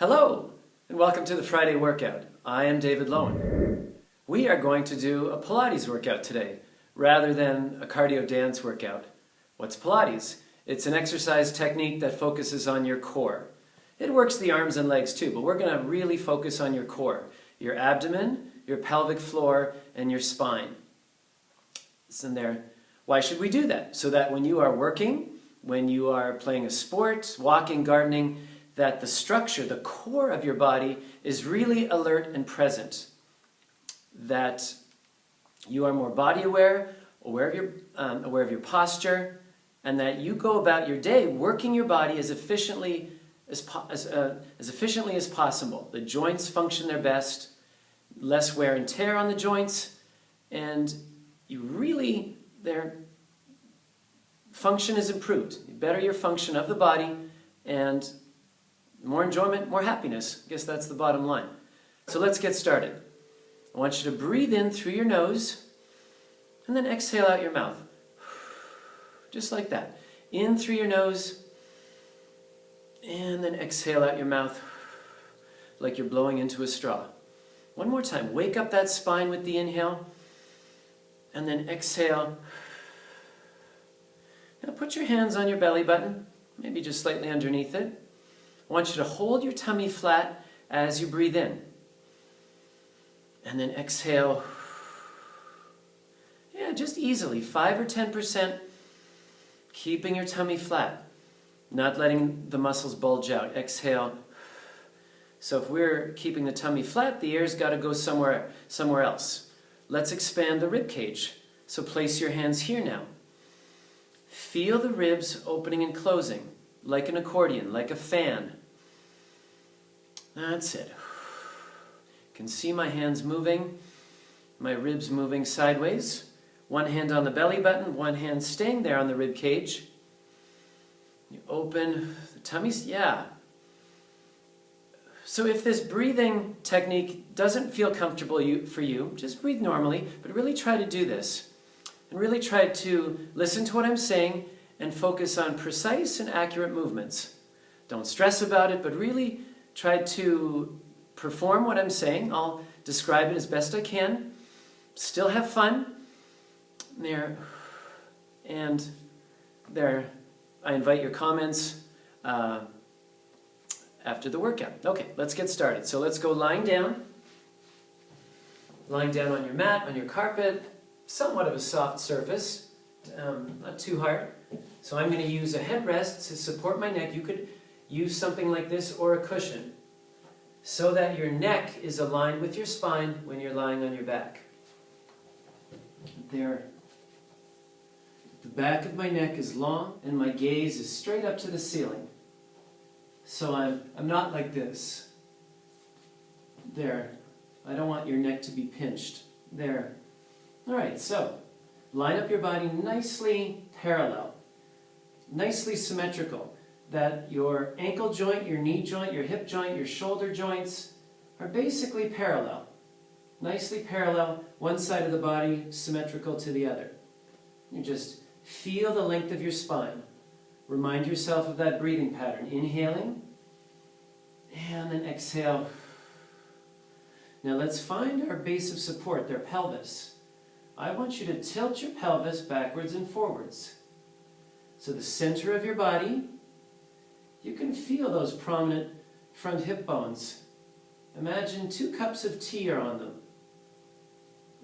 Hello, and welcome to the Friday workout. I am David Lowen. We are going to do a Pilates workout today, rather than a cardio dance workout. What's Pilates? It's an exercise technique that focuses on your core. It works the arms and legs too, but we're going to really focus on your core, your abdomen, your pelvic floor, and your spine. It's in there. Why should we do that? So that when you are working, when you are playing a sport, walking, gardening, that the structure, the core of your body is really alert and present. That you are more body aware, aware of your posture, and that you go about your day working your body as efficiently as possible. The joints function their best, less wear and tear on the joints, and their function is improved. The better your function of the body, and more enjoyment, more happiness. I guess that's the bottom line. So let's get started. I want you to breathe in through your nose and then exhale out your mouth. Just like that. In through your nose and then exhale out your mouth like you're blowing into a straw. One more time. Wake up that spine with the inhale and then exhale. Now put your hands on your belly button, maybe just slightly underneath it. I want you to hold your tummy flat as you breathe in. And then exhale. Yeah, just easily, 5 or 10%, keeping your tummy flat, not letting the muscles bulge out. Exhale. So if we're keeping the tummy flat, the air's got to go somewhere else. Let's expand the rib cage. So place your hands here now. Feel the ribs opening and closing, like an accordion, like a fan. That's it. You can see my hands moving, my ribs moving sideways. One hand on the belly button, one hand staying there on the rib cage. You open the tummies, yeah. So if this breathing technique doesn't feel comfortable for you, just breathe normally, but really try to do this. And really try to listen to what I'm saying and focus on precise and accurate movements. Don't stress about it, but really try to perform what I'm saying. I'll describe it as best I can. Still have fun. There. And there. I invite your comments after the workout. Okay, let's get started. So let's go lying down. Lying down on your mat, on your carpet. Somewhat of a soft surface, not too hard. So I'm going to use a headrest to support my neck. You could use something like this or a cushion so that your neck is aligned with your spine when you're lying on your back. There. The back of my neck is long and my gaze is straight up to the ceiling. So I'm not like this. There. I don't want your neck to be pinched. There. Alright, so line up your body nicely parallel, nicely symmetrical, that your ankle joint, your knee joint, your hip joint, your shoulder joints are basically parallel. Nicely parallel, one side of the body symmetrical to the other. You just feel the length of your spine. Remind yourself of that breathing pattern. Inhaling, and then exhale. Now let's find our base of support, their pelvis. I want you to tilt your pelvis backwards and forwards. So the center of your body, you can feel those prominent front hip bones. Imagine 2 cups of tea are on them.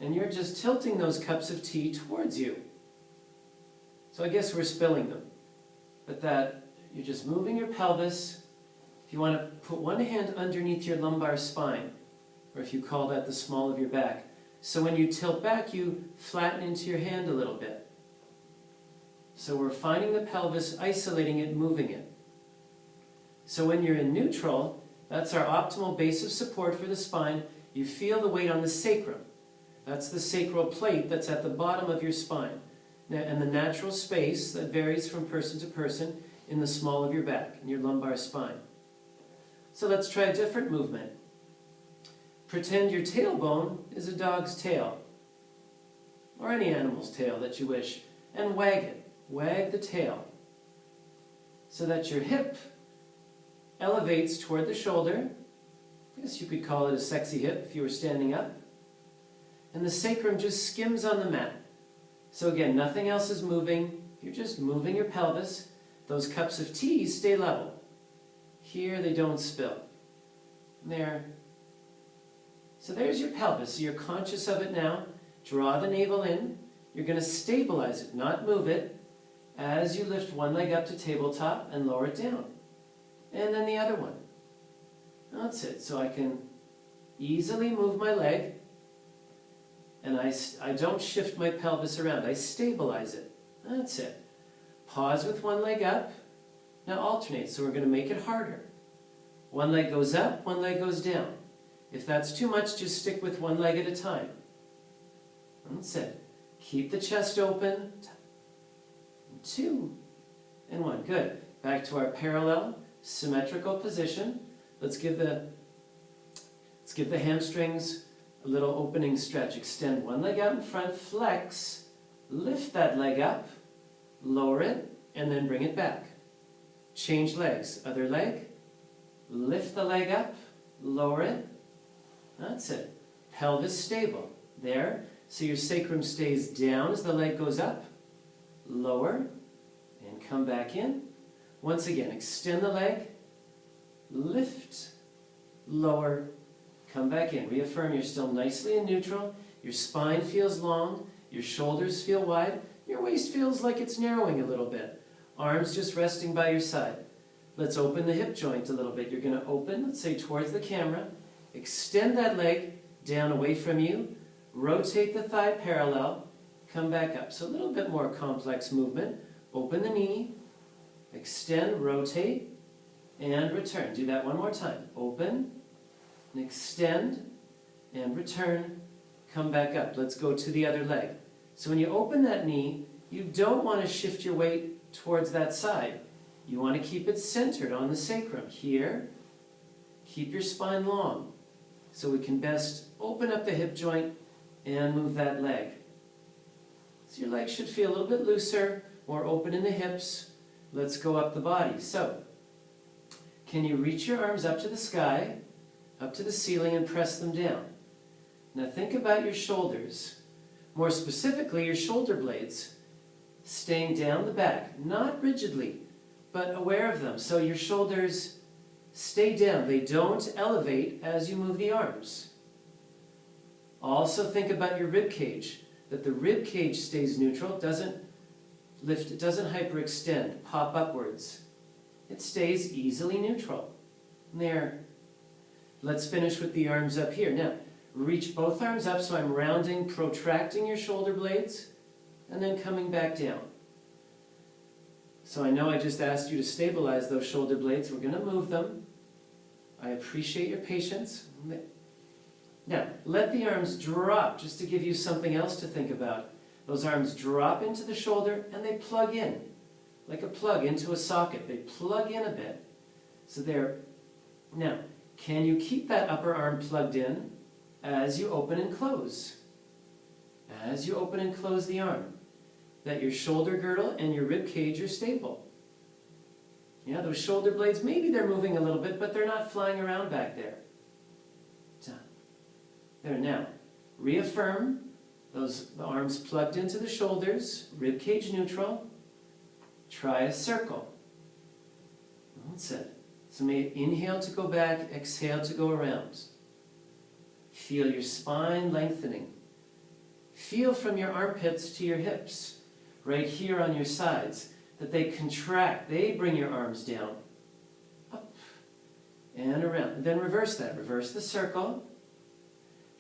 And you're just tilting those cups of tea towards you. So I guess we're spilling them. But that you're just moving your pelvis. If you want to put one hand underneath your lumbar spine, or if you call that the small of your back, so when you tilt back, you flatten into your hand a little bit. So we're finding the pelvis, isolating it, moving it. So when you're in neutral, that's our optimal base of support for the spine. You feel the weight on the sacrum. That's the sacral plate that's at the bottom of your spine. Now, and the natural space that varies from person to person in the small of your back, in your lumbar spine. So let's try a different movement. Pretend your tailbone is a dog's tail, or any animal's tail that you wish, and wag it. Wag the tail so that your hip elevates toward the shoulder. I guess you could call it a sexy hip if you were standing up. And the sacrum just skims on the mat. So again, nothing else is moving. You're just moving your pelvis. Those cups of tea stay level. Here they don't spill. There. So there's your pelvis. So you're conscious of it now. Draw the navel in. You're going to stabilize it, not move it, as you lift one leg up to tabletop and lower it down. And then the other one. That's it. So I can easily move my leg, and I don't shift my pelvis around. I stabilize it. That's it. Pause with one leg up. Now alternate. So we're going to make it harder. One leg goes up, one leg goes down. If that's too much, just stick with one leg at a time. That's it. Keep the chest open. 2 and 1. Good. Back to our parallel, symmetrical position. Let's give the hamstrings a little opening stretch. Extend one leg out in front, flex, lift that leg up, lower it, and then bring it back. Change legs. Other leg, lift the leg up, lower it. That's it. Pelvis stable. There. So your sacrum stays down as the leg goes up, lower, and come back in. Once again, extend the leg, lift, lower, come back in. Reaffirm you're still nicely in neutral. Your spine feels long. Your shoulders feel wide. Your waist feels like it's narrowing a little bit. Arms just resting by your side. Let's open the hip joint a little bit. You're going to open, let's say, towards the camera. Extend that leg down away from you. Rotate the thigh parallel. Come back up. So a little bit more complex movement. Open the knee. Extend, rotate, and return. Do that one more time. Open, and extend, and return. Come back up. Let's go to the other leg. So when you open that knee, you don't want to shift your weight towards that side. You want to keep it centered on the sacrum. Here, keep your spine long so we can best open up the hip joint and move that leg. So your leg should feel a little bit looser, more open in the hips. Let's go up the body. So, can you reach your arms up to the sky, up to the ceiling, and press them down? Now think about your shoulders. More specifically, your shoulder blades staying down the back, not rigidly, but aware of them. So your shoulders stay down. They don't elevate as you move the arms. Also think about your rib cage, that the rib cage stays neutral, doesn't lift, it doesn't hyperextend, pop upwards. It stays easily neutral. There. Let's finish with the arms up here. Now, reach both arms up so I'm rounding, protracting your shoulder blades, and then coming back down. So I know I just asked you to stabilize those shoulder blades. We're going to move them. I appreciate your patience. Now, let the arms drop, just to give you something else to think about. Those arms drop into the shoulder and they plug in, like a plug into a socket. They plug in a bit. So there. Now, can you keep that upper arm plugged in as you open and close? As you open and close the arm. That your shoulder girdle and your rib cage are stable. Yeah, those shoulder blades, maybe they're moving a little bit, but they're not flying around back there. There, now, reaffirm the arms plugged into the shoulders, rib cage neutral. Try a circle. That's it. So may inhale to go back, exhale to go around. Feel your spine lengthening. Feel from your armpits to your hips, right here on your sides, that they contract. They bring your arms down, up, and around. And then reverse that. Reverse the circle.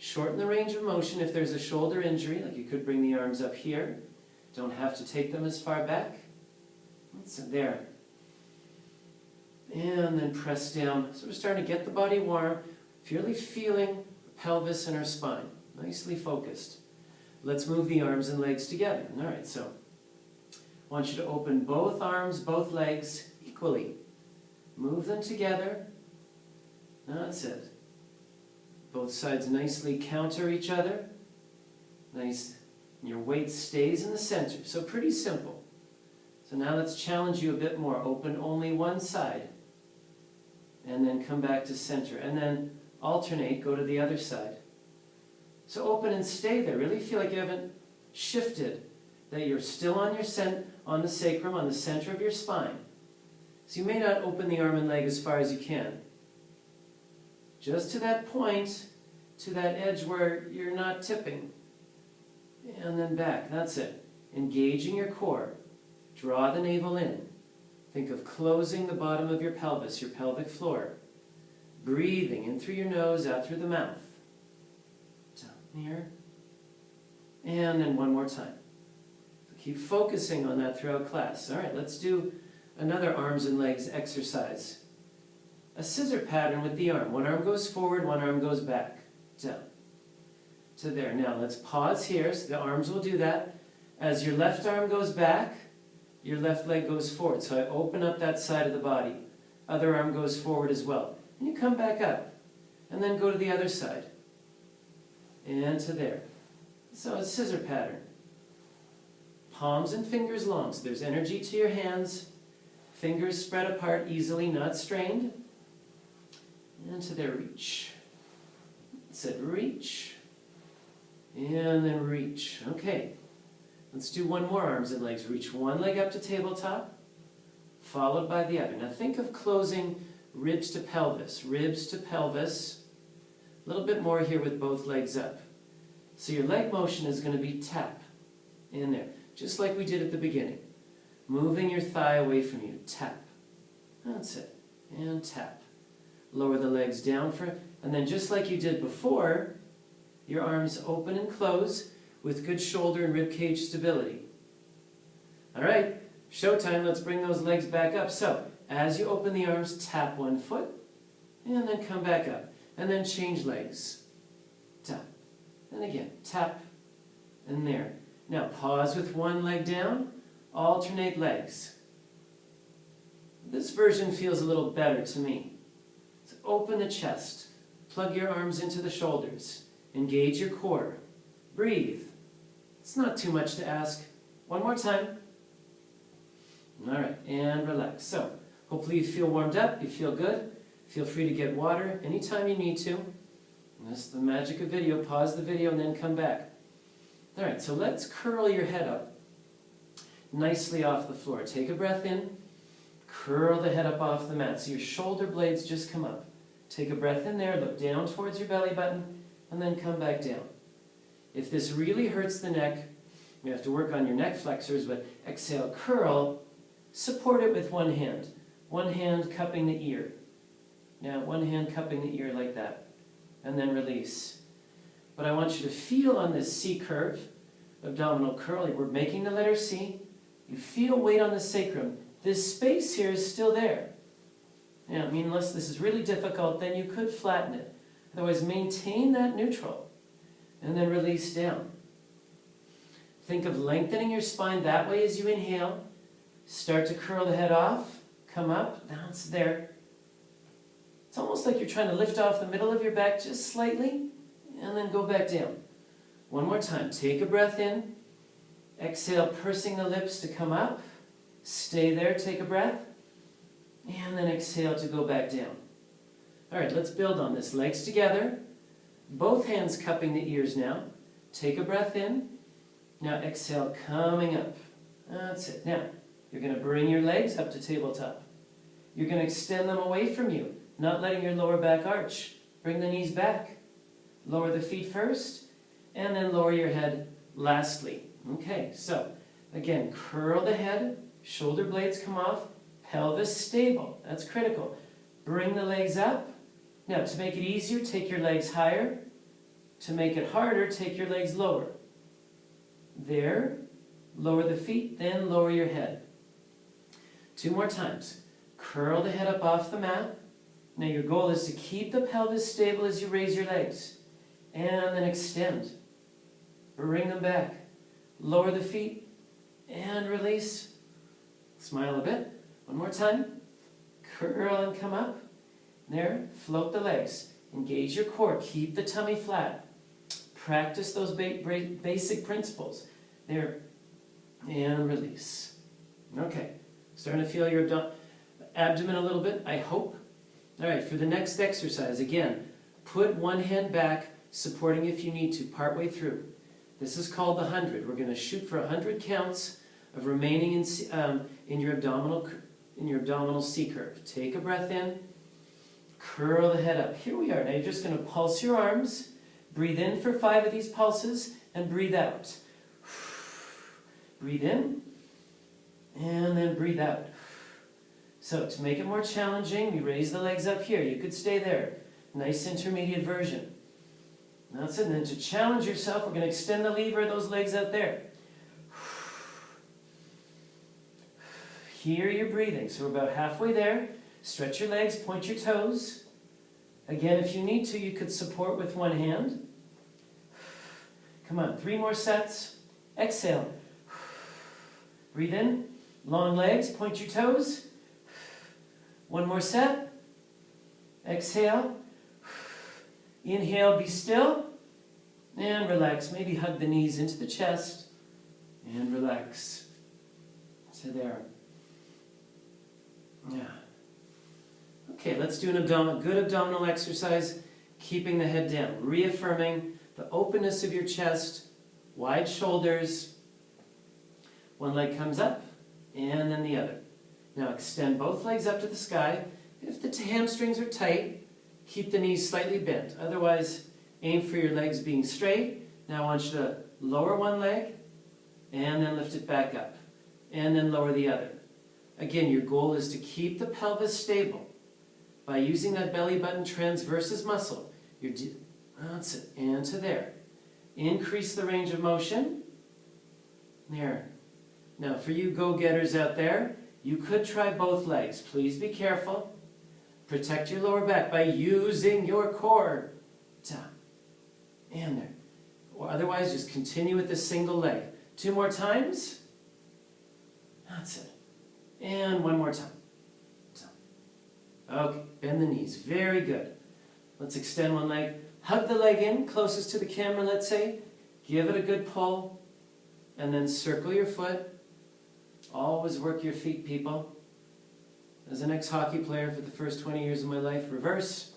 Shorten the range of motion if there's a shoulder injury, like you could bring the arms up here. Don't have to take them as far back. So there. And then press down. So we're starting to get the body warm, really feeling the pelvis and our spine. Nicely focused. Let's move the arms and legs together. All right, so I want you to open both arms, both legs equally. Move them together. That's it. Both sides nicely counter each other. Nice. And your weight stays in the center. So pretty simple. So now let's challenge you a bit more. Open only one side. and then come back to center, and then alternate, go to the other side. So open and stay there. Really feel like you haven't shifted, that you're still on your on the sacrum, on the center of your spine. So you may not open the arm and leg as far as you can. Just to that point, to that edge where you're not tipping. And then back. That's it. Engaging your core. Draw the navel in. Think of closing the bottom of your pelvis, your pelvic floor. Breathing in through your nose, out through the mouth. Down here. And then one more time. Keep focusing on that throughout class. All right, let's do another arms and legs exercise. A scissor pattern with the arm. One arm goes forward, one arm goes back. Down. To there. Now let's pause here. So the arms will do that. As your left arm goes back, your left leg goes forward. So I open up that side of the body. Other arm goes forward as well. And you come back up. And then go to the other side. And to there. So a scissor pattern. Palms and fingers long. So there's energy to your hands. Fingers spread apart easily, not strained. And to their reach. That's it. Reach. And then reach. Okay. Let's do one more arms and legs. Reach one leg up to tabletop, followed by the other. Now think of closing ribs to pelvis. Ribs to pelvis. A little bit more here with both legs up. So your leg motion is going to be tap in there. Just like we did at the beginning. Moving your thigh away from you. Tap. That's it. And tap. Lower the legs down and then just like you did before, your arms open and close with good shoulder and rib cage stability. All right, showtime. Let's bring those legs back up. So, as you open the arms, tap one foot, and then come back up. And then change legs. Tap. And again, tap, and there. Now, pause with one leg down, alternate legs. This version feels a little better to me. So open the chest, plug your arms into the shoulders, engage your core, breathe. It's not too much to ask. One more time. All right, and relax. So, hopefully you feel warmed up, you feel good. Feel free to get water anytime you need to. That's the magic of video. Pause the video and then come back. All right, so let's curl your head up nicely off the floor. Take a breath in. Curl the head up off the mat so your shoulder blades just come up. Take a breath in there, look down towards your belly button, and then come back down. If this really hurts the neck, you have to work on your neck flexors, but exhale, curl, support it with one hand. One hand cupping the ear. Now, one hand cupping the ear like that, and then release. But I want you to feel on this C curve, abdominal curl. We're making the letter C. You feel weight on the sacrum. This space here is still there. Now, I mean, unless this is really difficult, then you could flatten it. Otherwise, maintain that neutral. And then release down. Think of lengthening your spine that way as you inhale. Start to curl the head off. Come up. Now it's there. It's almost like you're trying to lift off the middle of your back just slightly. And then go back down. One more time. Take a breath in. Exhale, pursing the lips to come up. Stay there. Take a breath. And then exhale to go back down. All right, let's build on this. Legs together. Both hands cupping the ears now. Take a breath in. Now exhale, coming up. That's it. Now, you're going to bring your legs up to tabletop. You're going to extend them away from you, not letting your lower back arch. Bring the knees back. Lower the feet first, and then lower your head lastly. Okay, so again, curl the head, shoulder blades come off, pelvis stable. That's critical. Bring the legs up. Now, to make it easier, take your legs higher. To make it harder, take your legs lower. There. Lower the feet, then lower your head. 2 more times. Curl the head up off the mat. Now, your goal is to keep the pelvis stable as you raise your legs. And then extend. Bring them back. Lower the feet. And release. Smile a bit. One more time. Curl and come up. There, float the legs. Engage your core. Keep the tummy flat. Practice those basic principles. There, and release. Okay, starting to feel your abdomen a little bit, I hope. All right, for the next exercise, again, put one hand back, supporting if you need to, partway through. This is called the 100. We're going to shoot for 100 counts of remaining in your abdominal C curve. Take a breath in, curl the head up. Here we are. Now you're just going to pulse your arms, breathe in for 5 of these pulses, and breathe out. Breathe in, and then breathe out. So to make it more challenging, we raise the legs up here. You could stay there. Nice intermediate version. That's it. And then to challenge yourself, we're going to extend the lever of those legs out there. Here you're breathing. So we're about halfway there. Stretch your legs, point your toes. Again, if you need to, you could support with one hand. Come on, 3 more sets. Exhale. Breathe in. Long legs, point your toes. 1 more set. Exhale. Inhale, be still. And relax. Maybe hug the knees into the chest. And relax. So there. Yeah. Okay, let's do a good abdominal exercise, keeping the head down, reaffirming the openness of your chest, wide shoulders. One leg comes up, and then the other. Now extend both legs up to the sky. If the hamstrings are tight, keep the knees slightly bent. Otherwise, aim for your legs being straight. Now I want you to lower one leg, and then lift it back up, and then lower the other. Again, your goal is to keep the pelvis stable by using that belly button transversus muscle. That's it, and to there. Increase the range of motion. There. Now, for you go-getters out there, you could try both legs. Please be careful. Protect your lower back by using your core. And there. Or otherwise, just continue with the single leg. 2 more times. That's it. And 1 more time. Okay, bend the knees. Very good. Let's extend one leg. Hug the leg in, closest to the camera, let's say. Give it a good pull. And then circle your foot. Always work your feet, people. As an ex-hockey player for the first 20 years of my life, reverse.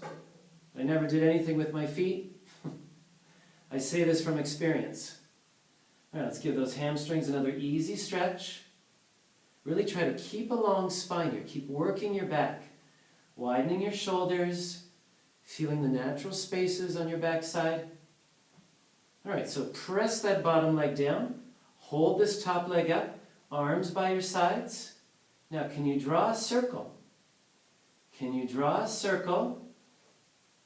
I never did anything with my feet. I say this from experience. All right, let's give those hamstrings another easy stretch. Really try to keep a long spine here. Keep working your back. Widening your shoulders. Feeling the natural spaces on your backside. All right, so press that bottom leg down. Hold this top leg up. Arms by your sides. Now, can you draw a circle? Can you draw a circle?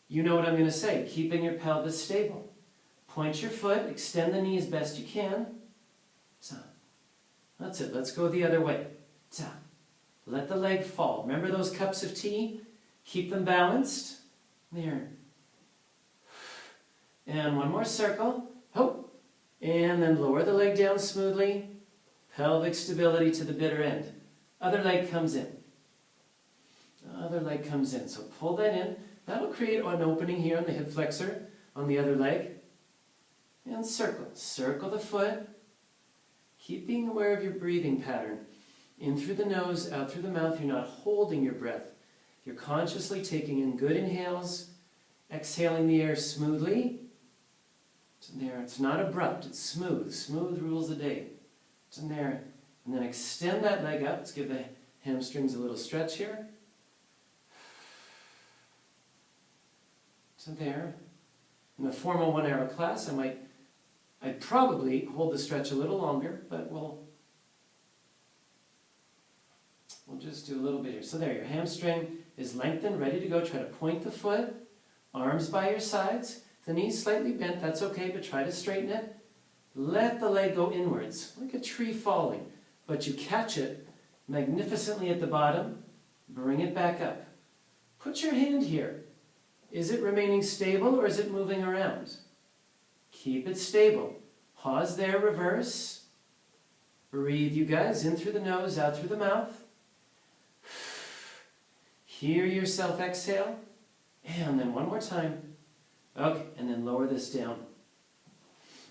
You know what I'm going to say. Keeping your pelvis stable. Point your foot. Extend the knee as best you can. That's it. Let's go the other way. Let the leg fall. Remember those cups of tea? Keep them balanced. There. And 1 more circle. Hope. And then lower the leg down smoothly. Pelvic stability to the bitter end. Other leg comes in. Other leg comes in. So pull that in. That'll create an opening here on the hip flexor on the other leg. And circle. Circle the foot. Keep being aware of your breathing pattern. In through the nose, out through the mouth. You're not holding your breath. You're consciously taking in good inhales, exhaling the air smoothly. It's in there. It's not abrupt. It's smooth. Smooth rules the day. It's in there. And then extend that leg up. Let's give the hamstrings a little stretch here. It's in there. In a formal 1-hour class, I'd probably hold the stretch a little longer, but we'll just do a little bit here. So there, your hamstring is lengthened, ready to go. Try to point the foot, arms by your sides. The knees slightly bent, that's okay, but try to straighten it. Let the leg go inwards, like a tree falling. But you catch it magnificently at the bottom, bring it back up. Put your hand here. Is it remaining stable or is it moving around? Keep it stable. Pause there, reverse. Breathe, you guys, in through the nose, out through the mouth. Hear yourself exhale. And then 1 more time. Okay, and then lower this down.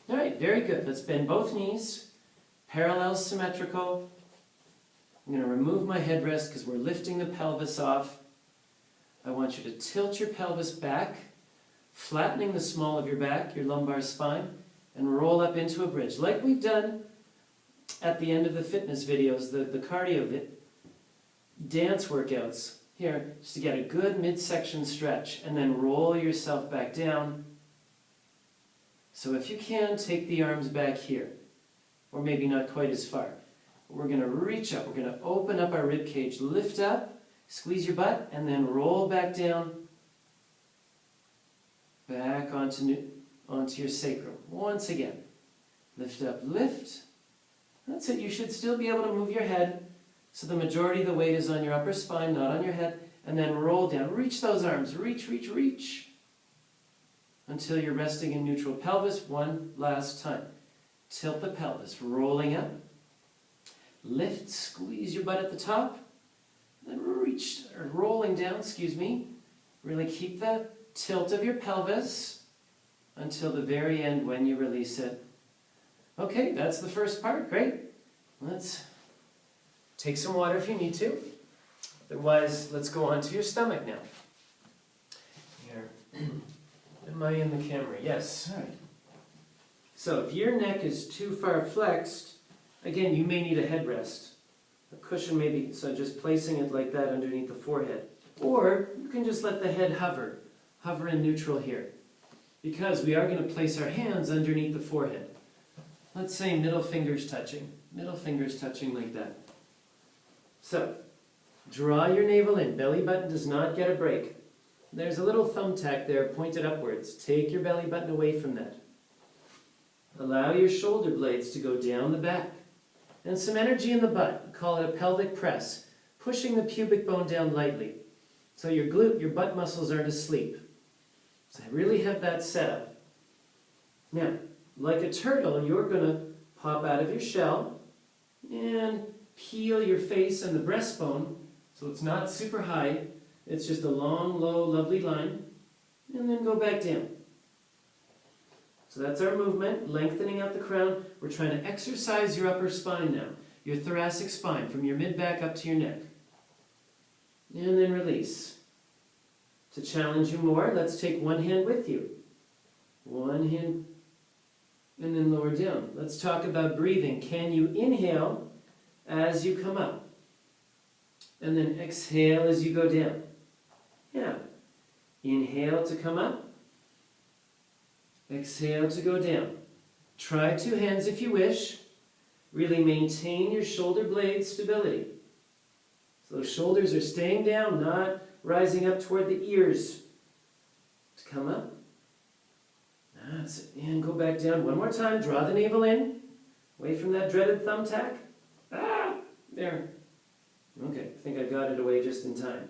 All right, very good. Let's bend both knees. Parallel, symmetrical. I'm going to remove my headrest because we're lifting the pelvis off. I want you to tilt your pelvis back, flattening the small of your back, your lumbar spine, and roll up into a bridge, like we've done at the end of the fitness videos, the cardio dance workouts. Here, just to get a good midsection stretch, and then roll yourself back down. So if you can, take the arms back here, or maybe not quite as far. We're going to reach up, we're going to open up our rib cage, lift up, squeeze your butt, and then roll back down, back onto your sacrum. Once again, lift up, lift. That's it. You should still be able to move your head, so the majority of the weight is on your upper spine, not on your head, and then roll down. Reach those arms, reach, reach, reach, until you're resting in neutral pelvis. One last time. Tilt the pelvis, rolling up, lift, squeeze your butt at the top, then reach, or rolling down, excuse me. Really keep the tilt of your pelvis until the very end when you release it. Okay, that's the first part. Great. Let's take some water if you need to. Otherwise, let's go on to your stomach now. Here. Am I in the camera? Yes. All right. So if your neck is too far flexed, again, you may need a headrest. A cushion maybe, so just placing it like that underneath the forehead. Or you can just let the head hover in neutral here. Because we are going to place our hands underneath the forehead. Let's say middle fingers touching like that. So, draw your navel in. Belly button does not get a break. There's a little thumbtack there pointed upwards. Take your belly button away from that. Allow your shoulder blades to go down the back. And some energy in the butt. Call it a pelvic press. Pushing the pubic bone down lightly. So your glute, your butt muscles aren't asleep. So really have that set up. Now, like a turtle, you're going to pop out of your shell and peel your face and the breastbone, so it's not super high, it's just a long, low, lovely line, and then go back down. So that's our movement, lengthening out the crown. We're trying to exercise your upper spine now, your thoracic spine, from your mid-back up to your neck. And then release. To challenge you more, let's take one hand with you. One hand, and then lower down. Let's talk about breathing. Can you inhale as you come up? And then exhale as you go down. Yeah. Inhale to come up. Exhale to go down. Try two hands if you wish. Really maintain your shoulder blade stability. So those shoulders are staying down, not rising up toward the ears. To come up. That's it. And go back down. One more time. Draw the navel in. Away from that dreaded thumbtack. Ah! There. Okay. I think I got it away just in time.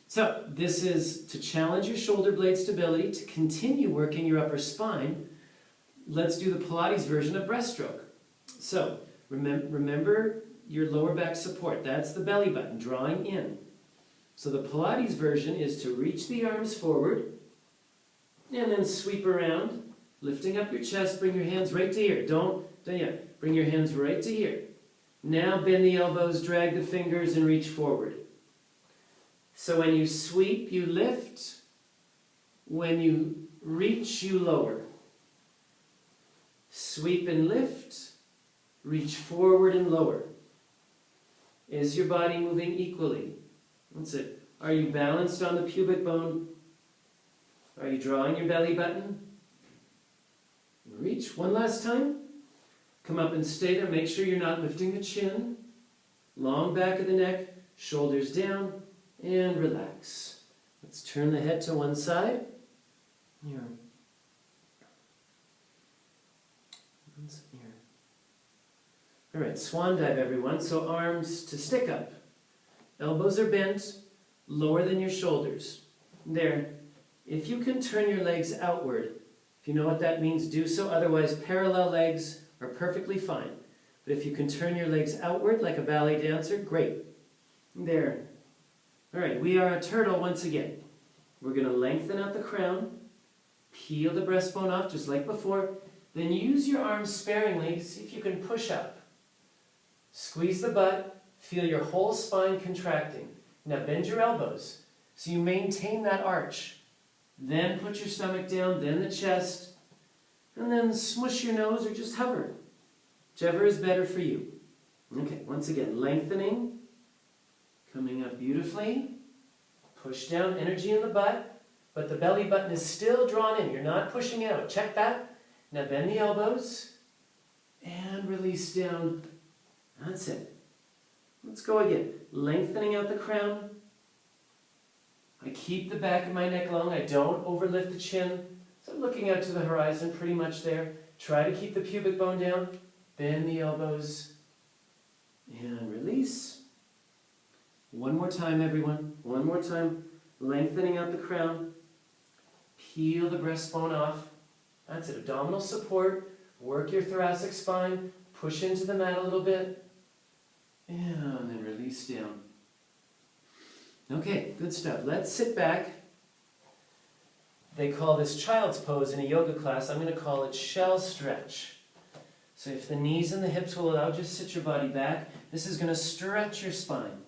So, this is to challenge your shoulder blade stability, to continue working your upper spine. Let's do the Pilates version of breaststroke. So, remember your lower back support. That's the belly button, drawing in. So the Pilates version is to reach the arms forward, and then sweep around, lifting up your chest, bring your hands right to here. Don't yet. Bring your hands right to here. Now bend the elbows, drag the fingers, and reach forward. So when you sweep, you lift. When you reach, you lower. Sweep and lift. Reach forward and lower. Is your body moving equally? That's it. Are you balanced on the pubic bone? Are you drawing your belly button? Reach. One last time. Come up and stay there. Make sure you're not lifting the chin. Long back of the neck. Shoulders down. And relax. Let's turn the head to one side. Here. Here. All right, swan dive, everyone. So arms to stick up. Elbows are bent, lower than your shoulders. There. If you can turn your legs outward, if you know what that means, do so. Otherwise, parallel legs are perfectly fine. But if you can turn your legs outward like a ballet dancer, great. There. All right, we are a turtle once again. We're going to lengthen out the crown, peel the breastbone off just like before, then use your arms sparingly, see if you can push up. Squeeze the butt, feel your whole spine contracting. Now bend your elbows. So you maintain that arch. Then put your stomach down, then the chest, and then smush your nose or just hover. Whichever is better for you. Okay, once again, lengthening, coming up beautifully. Push down, energy in the butt, but the belly button is still drawn in. You're not pushing out. Check that. Now bend the elbows and release down. That's it. Let's go again. Lengthening out the crown. I keep the back of my neck long. I don't overlift the chin. So I'm looking out to the horizon, pretty much there. Try to keep the pubic bone down. Bend the elbows. And release. One more time, everyone. One more time. Lengthening out the crown. Peel the breastbone off. That's it. Abdominal support. Work your thoracic spine. Push into the mat a little bit. And then release down. Okay, good stuff. Let's sit back. They call this child's pose in a yoga class. I'm going to call it shell stretch. So if the knees and the hips will allow, just sit your body back. This is going to stretch your spine.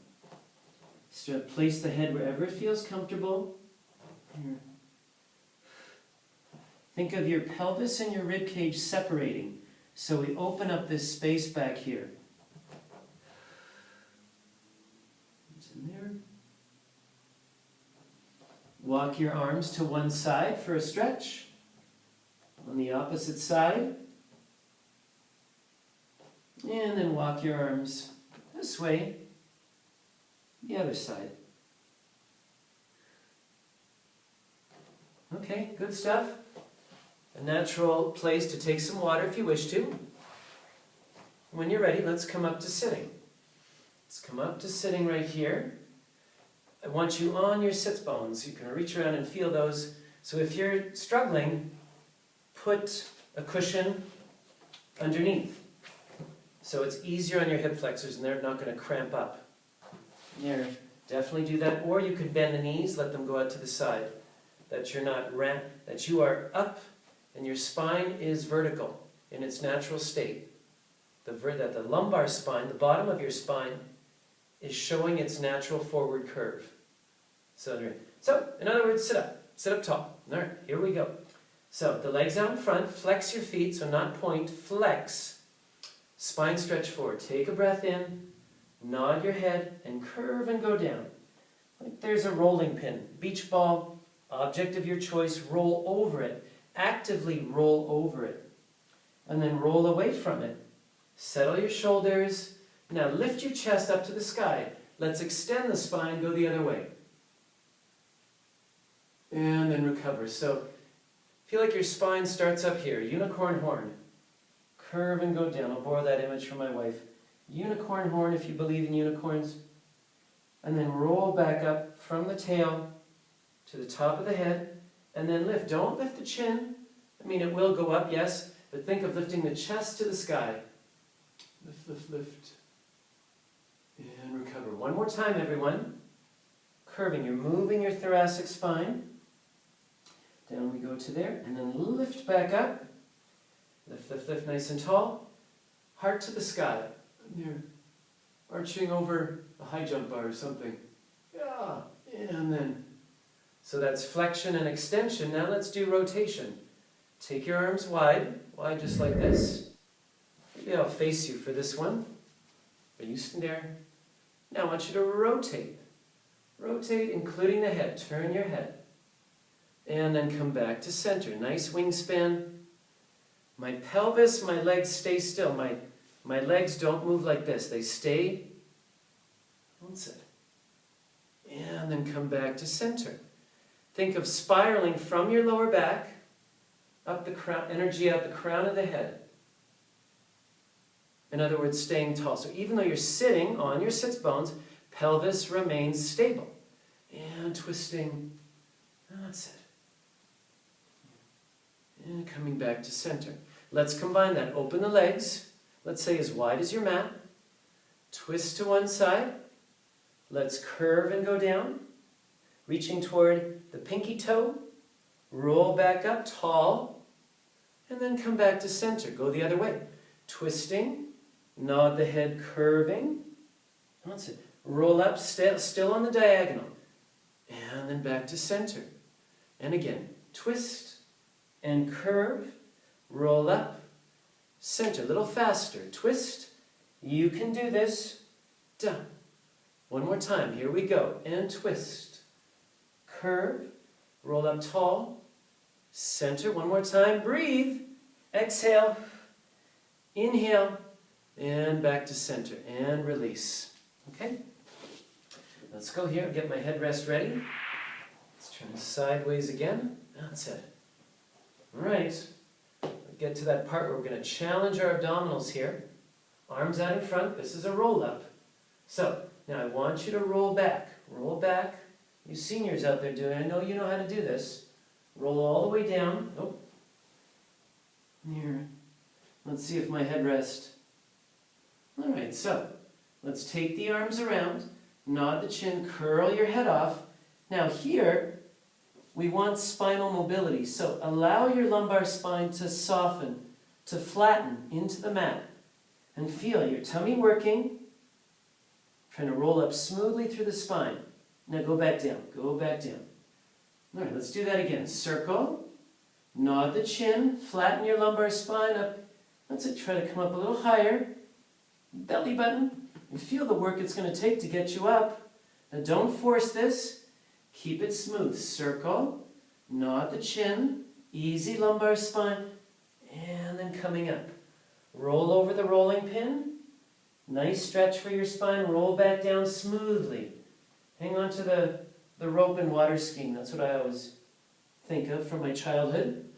Place the head wherever it feels comfortable. Here. Think of your pelvis and your rib cage separating. So we open up this space back here. It's in there. Walk your arms to one side for a stretch. On the opposite side. And then walk your arms this way. The other side. Okay, good stuff. A natural place to take some water if you wish to. When you're ready, let's come up to sitting. Let's come up to sitting right here. I want you on your sits bones. You can reach around and feel those. So if you're struggling, put a cushion underneath. So it's easier on your hip flexors and they're not going to cramp up. There, definitely do that. Or you could bend the knees, let them go out to the side. That you are up and your spine is vertical in its natural state. That the lumbar spine, the bottom of your spine, is showing its natural forward curve. So in other words, sit up tall. All right, here we go. So the legs out in front, flex your feet, so not point, flex. Spine stretch forward. Take a breath in, nod your head, and curve and go down. Like there's a rolling pin. Beach ball, object of your choice, roll over it. Actively roll over it. And then roll away from it. Settle your shoulders. Now lift your chest up to the sky. Let's extend the spine, go the other way. And then recover. So feel like your spine starts up here, unicorn horn. Curve and go down. I'll borrow that image from my wife. Unicorn horn if you believe in unicorns. And then roll back up from the tail to the top of the head. And then lift. Don't lift the chin. I mean, it will go up, yes. But think of lifting the chest to the sky. Lift, lift, lift. And recover. One more time, everyone. Curving. You're moving your thoracic spine. Down we go to there. And then lift back up. Lift, lift, lift, nice and tall. Heart to the sky. And you're arching over a high jump bar or something. Yeah. And then, so that's flexion and extension. Now let's do rotation. Take your arms wide just like this. Maybe I'll face you for this one. Are you sitting there? Now I want you to rotate. Rotate, including the head. Turn your head. And then come back to center. Nice wingspan. My pelvis, my legs stay still. My legs don't move like this. They stay. That's it. And then come back to center. Think of spiraling from your lower back, up the crown, energy out the crown of the head. In other words, staying tall. So even though you're sitting on your sits bones, pelvis remains stable. And twisting. That's it. And coming back to center. Let's combine that. Open the legs. Let's say as wide as your mat. Twist to one side. Let's curve and go down. Reaching toward the pinky toe. Roll back up tall. And then come back to center. Go the other way. Twisting. Nod the head, curving. That's it. Roll up, still on the diagonal. and then back to center. And again, twist and curve, roll up, center, a little faster, twist. You can do this, down. One more time, here we go, and twist, curve, roll up tall, center, one more time, breathe, exhale, inhale, and back to center, and release. Okay? Let's go here and get my headrest ready. Let's turn sideways again. That's it. All right. Get to that part where we're going to challenge our abdominals here. Arms out in front. This is a roll up. So, now I want you to roll back. Roll back. You seniors out there doing it, I know you know how to do this. Roll all the way down. Oh. Here. Let's see if my headrest. All right, so let's take the arms around. Nod the chin, curl your head off. Now here, we want spinal mobility. So allow your lumbar spine to soften, to flatten into the mat. And feel your tummy working. Trying to roll up smoothly through the spine. Now go back down, go back down. All right, let's do that again. Circle, nod the chin, flatten your lumbar spine up. That's it, try to come up a little higher. Belly button. And feel the work it's going to take to get you up. Now don't force this. Keep it smooth. Circle, nod the chin, easy lumbar spine, and then coming up. Roll over the rolling pin. Nice stretch for your spine. Roll back down smoothly. Hang on to the rope and water skiing. That's what I always think of from my childhood.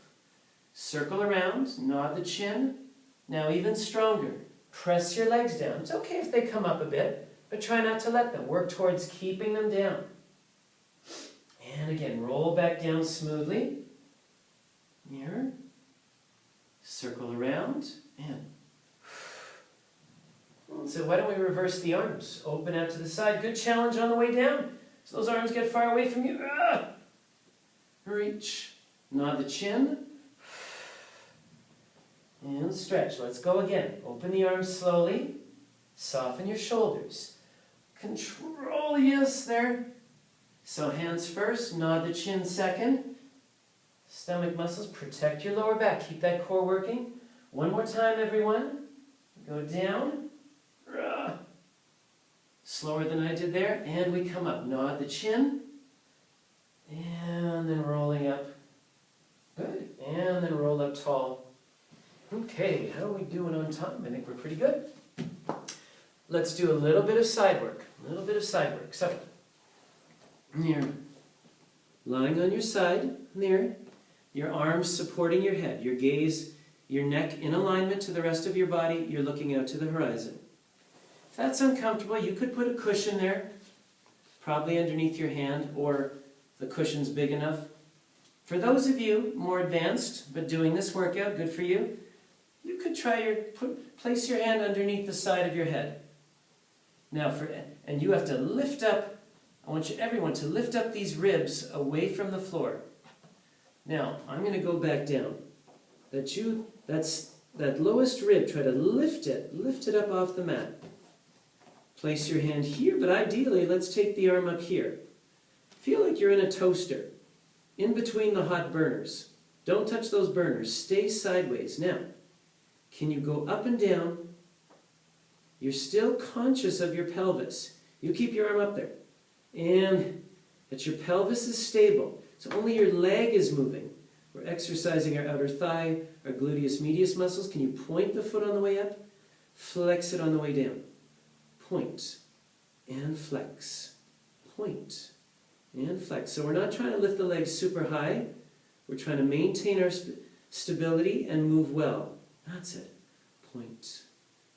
Circle around, nod the chin. Now even stronger. Press your legs down. It's okay if they come up a bit, but try not to let them. Work towards keeping them down. And again, roll back down smoothly. Here. Circle around. And so why don't we reverse the arms? Open out to the side. Good challenge on the way down. So those arms get far away from you. Reach. Nod the chin. And stretch. Let's go again. Open the arms slowly. Soften your shoulders. Control, yes, there. So hands first, nod the chin second. Stomach muscles, protect your lower back. Keep that core working. One more time, everyone. Go down. Slower than I did there. And we come up. Nod the chin. And then rolling up. Good. And then roll up tall. Okay, how are we doing on time? I think we're pretty good. Let's do a little bit of side work. A little bit of side work. So, here, lying on your side, there, your arms supporting your head, your gaze, your neck in alignment to the rest of your body, you're looking out to the horizon. If that's uncomfortable, you could put a cushion there, probably underneath your hand, or the cushion's big enough. For those of you more advanced, but doing this workout, good for you, you could try place your hand underneath the side of your head. Now, and you have to lift up, I want everyone to lift up these ribs away from the floor. Now, I'm going to go back down. That lowest rib, try to lift it up off the mat. Place your hand here, but ideally, let's take the arm up here. Feel like you're in a toaster, in between the hot burners. Don't touch those burners, stay sideways. Now, can you go up and down? You're still conscious of your pelvis. You keep your arm up there. And that your pelvis is stable. So only your leg is moving. We're exercising our outer thigh, our gluteus medius muscles. Can you point the foot on the way up? Flex it on the way down. Point and flex. Point and flex. So we're not trying to lift the legs super high. We're trying to maintain our stability and move well. That's it. Point.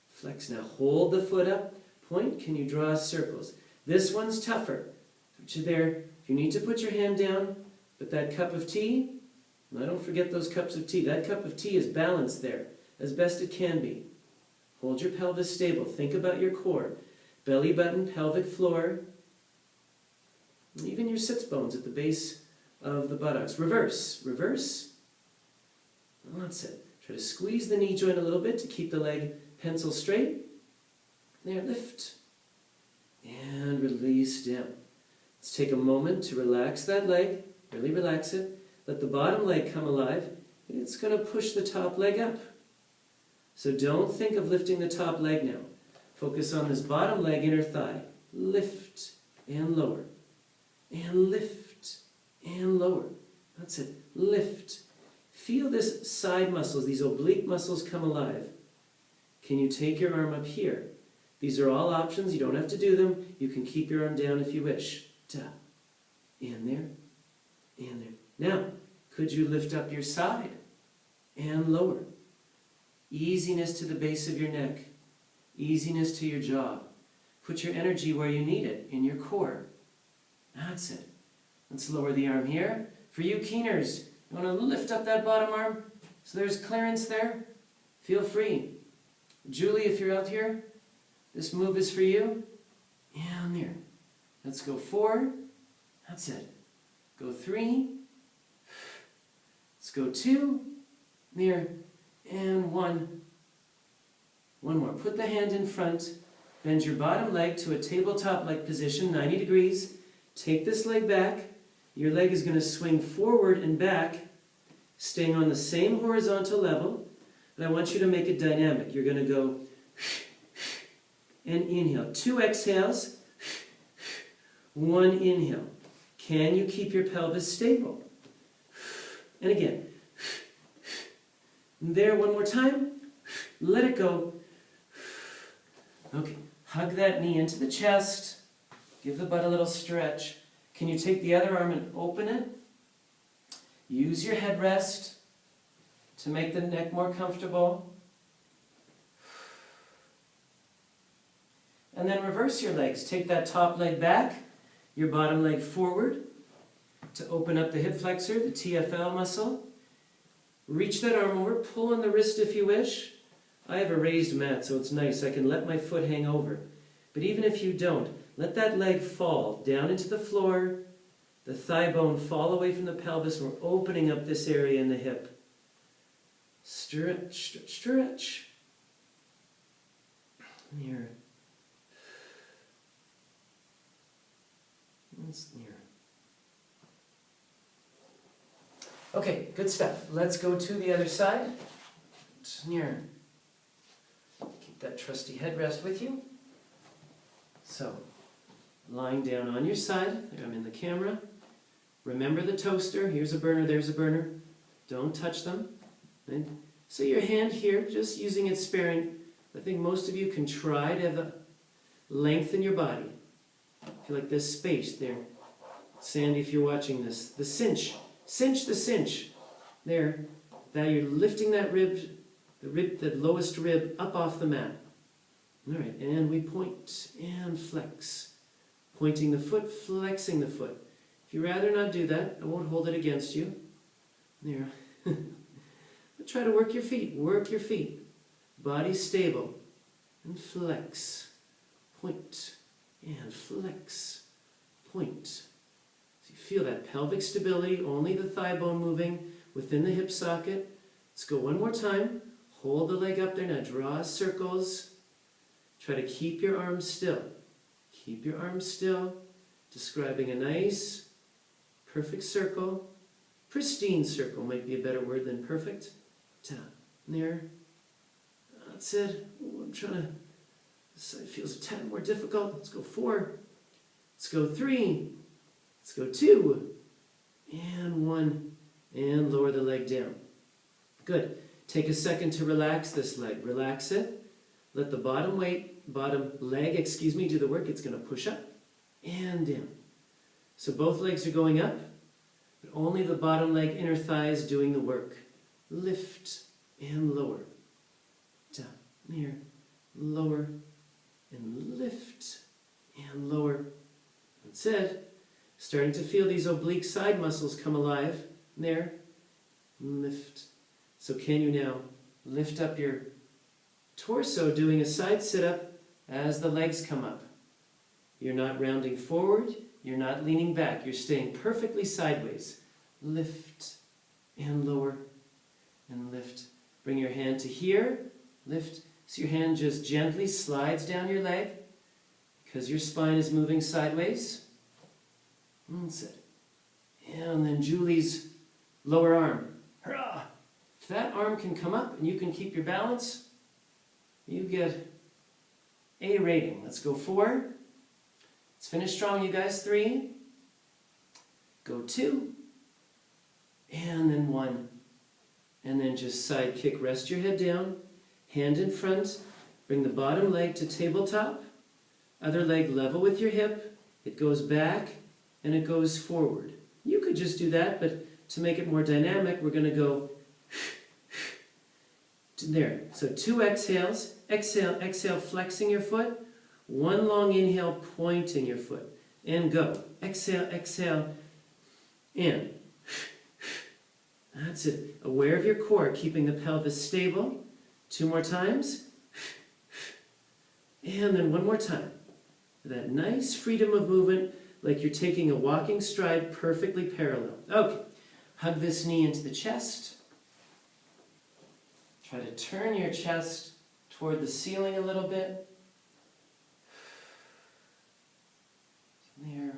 Flex. Now hold the foot up. Point. Can you draw circles? This one's tougher. Put you there. If you need to put your hand down, but that cup of tea, now don't forget those cups of tea. That cup of tea is balanced there, as best it can be. Hold your pelvis stable. Think about your core. Belly button, pelvic floor, and even your sits bones at the base of the buttocks. Reverse. Reverse. That's it. Try to squeeze the knee joint a little bit to keep the leg pencil straight. There, lift. And release down. Let's take a moment to relax that leg, really relax it. Let the bottom leg come alive. It's going to push the top leg up. So don't think of lifting the top leg now. Focus on this bottom leg, inner thigh. Lift and lower. And lift and lower. That's it. Lift. Feel this side muscles, these oblique muscles come alive. Can you take your arm up here? These are all options. You don't have to do them. You can keep your arm down if you wish. Da. And there. And there. Now, could you lift up your side? And lower. Easiness to the base of your neck. Easiness to your jaw. Put your energy where you need it, in your core. That's it. Let's lower the arm here. For you keeners, you want to lift up that bottom arm? So there's clearance there. Feel free. Julie, if you're out here, this move is for you. And there. Let's go 4. That's it. Go 3. Let's go 2. There. And 1. One more. Put the hand in front. Bend your bottom leg to a tabletop-like position, 90 degrees. Take this leg back. Your leg is going to swing forward and back, staying on the same horizontal level. But I want you to make it dynamic. You're going to go and inhale. 2 exhales. 1 inhale. Can you keep your pelvis stable? And again. There, one more time. Let it go. Okay. Hug that knee into the chest. Give the butt a little stretch. Can you take the other arm and open it? Use your headrest to make the neck more comfortable. And then reverse your legs. Take that top leg back, your bottom leg forward to open up the hip flexor, the TFL muscle. Reach that arm over, pull on the wrist if you wish. I have a raised mat, so it's nice. I can let my foot hang over. But even if you don't, let that leg fall down into the floor, the thigh bone fall away from the pelvis. We're opening up this area in the hip. Stretch, stretch, stretch. Near. That's near. Okay, good stuff. Let's go to the other side. It's near. Keep that trusty headrest with you. So, lying down on your side. There, I'm in the camera. Remember the toaster. Here's a burner, there's a burner. Don't touch them. And so your hand here, just using it sparing. I think most of you can try to have the length in your body. Feel like there's space there. Sandy, if you're watching this. The cinch. Cinch the cinch. There. Now you're lifting that rib, the lowest rib, up off the mat. All right, and we point and flex. Pointing the foot, flexing the foot. If you'd rather not do that, I won't hold it against you. There. But try to work your feet. Work your feet. Body stable. And flex. Point. And flex. Point. So you feel that pelvic stability, only the thigh bone moving within the hip socket. Let's go one more time. Hold the leg up there. Now draw circles. Try to keep your arms still. Keep your arms still. Describing a nice, perfect circle. Pristine circle might be a better word than perfect. Down, there. That's it. Ooh, I'm trying to... This side feels a tad more difficult. Let's go 4. Let's go 3. Let's go 2. And 1. And lower the leg down. Good. Take a second to relax this leg. Relax it. Let the bottom leg, do the work. It's going to push up and down. So both legs are going up, but only the bottom leg, inner thigh is doing the work. Lift and lower. Down, near, lower, and lift and lower. That's it. Starting to feel these oblique side muscles come alive. There, lift. So can you now lift up your torso, doing a side sit-up as the legs come up. You're not rounding forward, you're not leaning back, you're staying perfectly sideways. Lift and lower and lift. Bring your hand to here, lift. So your hand just gently slides down your leg because your spine is moving sideways. That's it. And then Julie's lower arm. Hurrah! If that arm can come up and you can keep your balance, you get a rating. Let's go 4. Let's finish strong, you guys. 3. Go 2. And then 1. And then just side kick. Rest your head down. Hand in front. Bring the bottom leg to tabletop. Other leg level with your hip. It goes back and it goes forward. You could just do that, but to make it more dynamic, we're going to go there. So 2 exhales. Exhale, exhale, flexing your foot. 1 long inhale, pointing your foot. And go. Exhale, exhale, and that's it. Aware of your core, keeping the pelvis stable. 2 more times. And then 1 more time. That nice freedom of movement, like you're taking a walking stride, perfectly parallel. Okay. Hug this knee into the chest. Try to turn your chest toward the ceiling a little bit. There.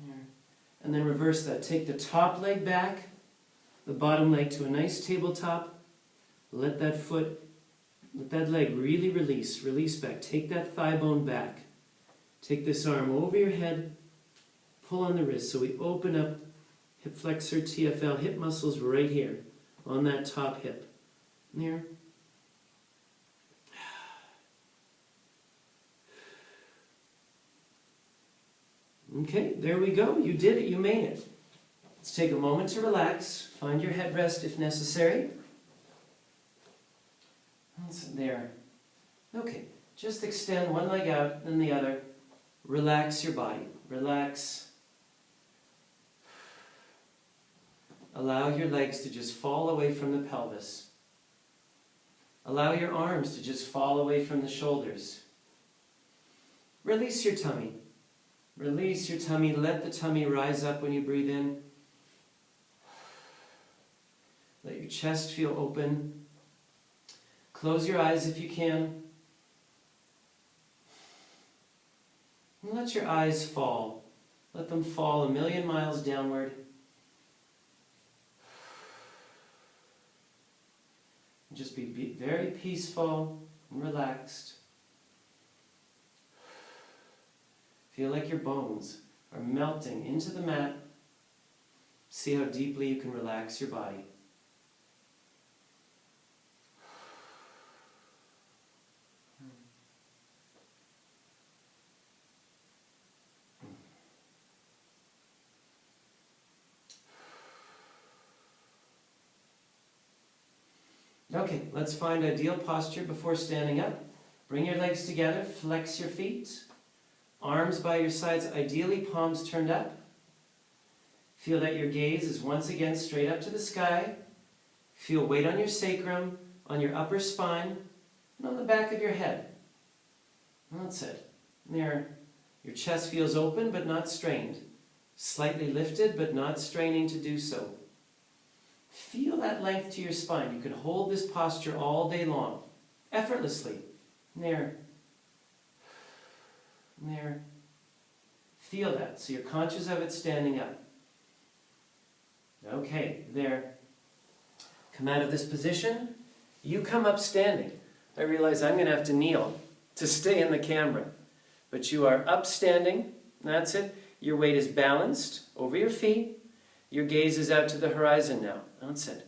There. And then reverse that. Take the top leg back, the bottom leg to a nice tabletop. Let that leg really release. Release back. Take that thigh bone back. Take this arm over your head. Pull on the wrist. So we open up hip flexor, TFL, hip muscles right here on that top hip. There. Okay, there we go. You did it. You made it. Let's take a moment to relax. Find your headrest if necessary. That's there. Okay, just extend one leg out, then the other. Relax your body. Relax. Allow your legs to just fall away from the pelvis. Allow your arms to just fall away from the shoulders. Release your tummy. Release your tummy. Let the tummy rise up when you breathe in. Let your chest feel open. Close your eyes if you can. And let your eyes fall. Let them fall 1,000,000 miles downward. Just be very peaceful and relaxed. Feel like your bones are melting into the mat. See how deeply you can relax your body. Okay, let's find ideal posture before standing up. Bring your legs together, flex your feet. Arms by your sides, ideally palms turned up. Feel that your gaze is once again straight up to the sky. Feel weight on your sacrum, on your upper spine, and on the back of your head. That's it. There, your chest feels open but not strained. Slightly lifted but not straining to do so. Feel that length to your spine. You can hold this posture all day long, effortlessly. There. There. Feel that, so you're conscious of it standing up. Okay, there. Come out of this position. You come up standing. I realize I'm going to have to kneel to stay in the camera. But you are up standing. That's it. Your weight is balanced over your feet. Your gaze is out to the horizon now. That's it.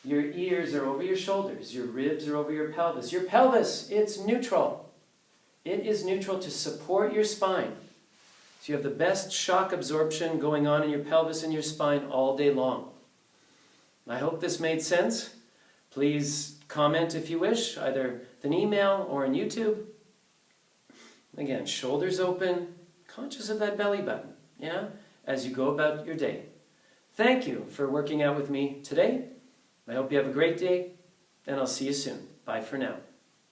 Your ears are over your shoulders. Your ribs are over your pelvis. Your pelvis, it's neutral. It is neutral to support your spine. So you have the best shock absorption going on in your pelvis and your spine all day long. I hope this made sense. Please comment if you wish, either with an email or on YouTube. Again, shoulders open, conscious of that belly button, as you go about your day. Thank you for working out with me today. I hope you have a great day, and I'll see you soon. Bye for now.